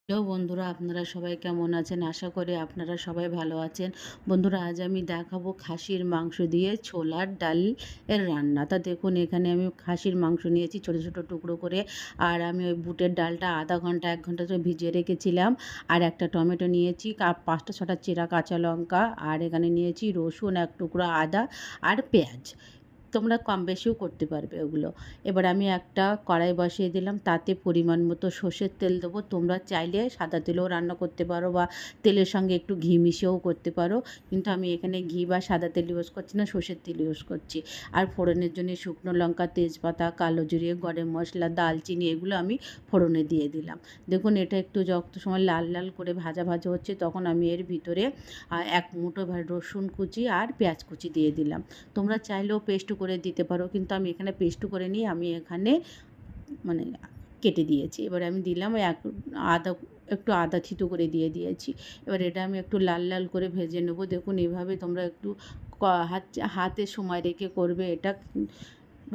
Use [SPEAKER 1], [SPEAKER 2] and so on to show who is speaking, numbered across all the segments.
[SPEAKER 1] Hello বন্ধুরা, আপনারা সবাই কেমন আছেন? আশা করি আপনারা সবাই ভালো আছেন। বন্ধুরা, আজ আমি দেখাবো খাসির মাংস দিয়ে ছোলার ডাল এর রান্না। তা দেখুন, এখানে আমি খাসির মাংস নিয়েছি ছোট ছোট টুকরো করে। আর আমি ওই বুটের ডালটা আধা ঘন্টা 1 ঘন্টা ধরে ভিজিয়ে রেখেছিলাম। আর একটা টমেটো নিয়েছি, আর 5টা 6টা চেরা কাঁচা লঙ্কা, আর এখানে নিয়েছি রসুন, 1 টুকরো আদা আর পেঁয়াজ। তোমরা কম বেশিও করতে পারবে ওগুলো। এবার আমি একটা কড়াই বসিয়ে দিলাম, তাতে পরিমাণ মতো সর্ষের তেল দেবো। তোমরা চাইলে সাদা তেলেও রান্না করতে পারো বা তেলের সঙ্গে একটু ঘি মিশিয়েও করতে পারো, কিন্তু আমি এখানে ঘি বা সাদা তেল ইউজ করছি না, সর্ষের তেল ইউজ করছি। আর ফোড়নের জন্য শুকনো লঙ্কা, তেজপাতা, কালো জিরে, গরম মশলা, দালচিনি এগুলো আমি ফোড়নে দিয়ে দিলাম। দেখুন, এটা একটু যত সময় লাল লাল করে ভাজা ভাজা হচ্ছে, তখন আমি এর ভিতরে 1 মুঠো রসুন কুচি আর পেঁয়াজ কুচি দিয়ে দিলাম। তোমরা চাইলেও পেস্ট করে দিতে পারো, কিন্তু আমি এখানে পেস্ট করে নিই, আমি এখানে মানে কেটে দিয়েছি। এবার আমি দিলাম আদা, একটু আদা থিতো করে দিয়েছি। এবার এটা আমি একটু লাল লাল করে ভেজে নেবো। দেখুন, এভাবে তোমরা একটু হাতে সময় রেখে করবে, এটা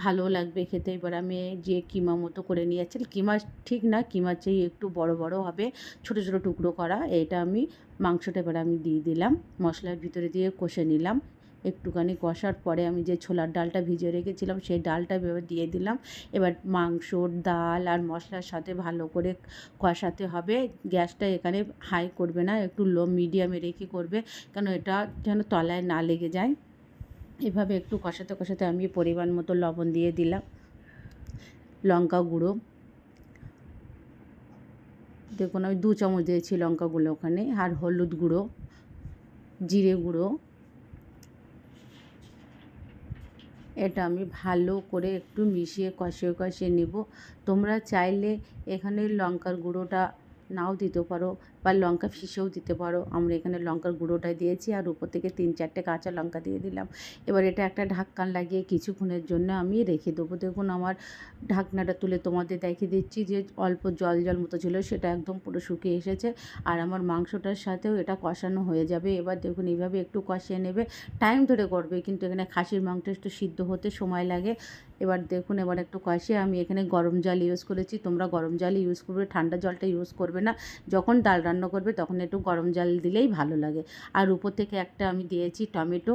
[SPEAKER 1] ভালো লাগবে খেতে। এবার আমি যে কিমা মতো করে নিয়েছি, কিমা ঠিক না, কিমার চেয়ে একটু বড় বড় হবে, ছোট ছোট টুকরো করা। এটা আমি মাংসটা এবার আমি দিয়ে দিলাম, মশলার ভিতরে দিয়ে কষে নিলাম। একটুখানি কষার পরে আমি যে ছোলার ডালটা ভিজিয়ে রেখেছিলাম, সেই ডালটা এবার দিয়ে দিলাম। এবার মাংস, ডাল আর মশলার সাথে ভালো করে কষাতে হবে। গ্যাসটা এখানে হাই করবে না, একটু লো মিডিয়ামে রেখে করবে, কেন এটা যেন তলায় না লেগে যায়। এভাবে একটু কষাতে কষাতে আমি পরিমাণ মতো লবণ দিয়ে দিলাম, লঙ্কা গুঁড়ো দেখুন আমি 2 চামচ দিয়েছি লঙ্কা গুঁড়ো ওখানে, আর হলুদ গুঁড়ো, জিরে গুঁড়ো। এটা আমি ভালো করে একটু মিশিয়ে কষিয়ে কষিয়ে নেব। তোমরা চাইলে এখানে লঙ্কার গুঁড়োটা নাও দিতে পারো, বা লঙ্কা পিষেও দিতে পারো। আমরা এখানে লঙ্কার গুঁড়োটাই দিয়েছি, আর উপর থেকে 3-4টে কাঁচা লঙ্কা দিয়ে দিলাম। এবার এটা একটা ঢাকনা লাগিয়ে কিছুক্ষণের জন্য আমি রেখে দেবো। দেখুন, আমার ঢাকনাটা তুলে তোমাদের দেখিয়ে দিচ্ছি যে অল্প জল জল মতো ছিল, সেটা একদম পুরো শুকিয়ে এসেছে। আর আমার মাংসটার সাথেও এটা কষানো হয়ে যাবে। এবার দেখুন, এইভাবে একটু কষিয়ে নেবে, টাইম ধরে করবে, কিন্তু এখানে খাসির মাংস একটু সিদ্ধ হতে সময় লাগে। এবার দেখুন, এবার একটু কষিয়ে আমি এখানে গরম জল ইউজ করেছি। তোমরা গরম জলই ইউজ করবে, ঠান্ডা জলটা ইউজ করবে না। যখন ডাল রান্না করবে তখন একটু গরম জল দিলেই ভালো লাগে। আর উপর থেকে একটা আমি দিয়েছি টমেটো,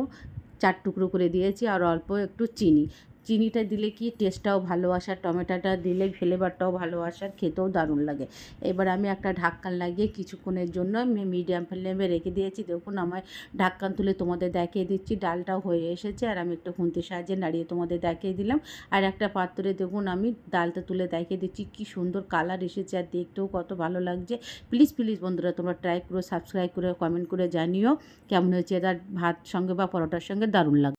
[SPEAKER 1] 4 টুকরো করে দিয়েছি, আর অল্প একটু চিনি। চিনিটা দিলে কি টেস্টটাও ভালো আসে, আর টমেটোটা দিলে ফ্লেভারটাও ভালো আসে, আর খেতেও দারুণ লাগে। এবার আমি একটা ঢাকনা লাগিয়ে কিছুক্ষণের জন্য আমি মিডিয়াম ফ্লেমে রেখে দিয়েছি। দেখুন, আমার ঢাকনা তুলে তোমাদের দেখিয়ে দিচ্ছি, ডালটাও হয়ে এসেছে। আর আমি একটু খুন্তির সাহায্যে নাড়িয়ে তোমাদের দেখিয়ে দিলাম। আর একটা পাত্রে দেখুন, আমি ডালটা তুলে দেখিয়ে দিচ্ছি, কি সুন্দর কালার এসেছে, আর দেখতেও কত ভালো লাগছে। প্লিজ প্লিজ বন্ধুরা, তোমরা ট্রাই করো, সাবস্ক্রাইব করে কমেন্ট করে জানিও কেমন হয়েছে। এটা ভাত সঙ্গে বা পরোটার সঙ্গে দারুণ লাগবে।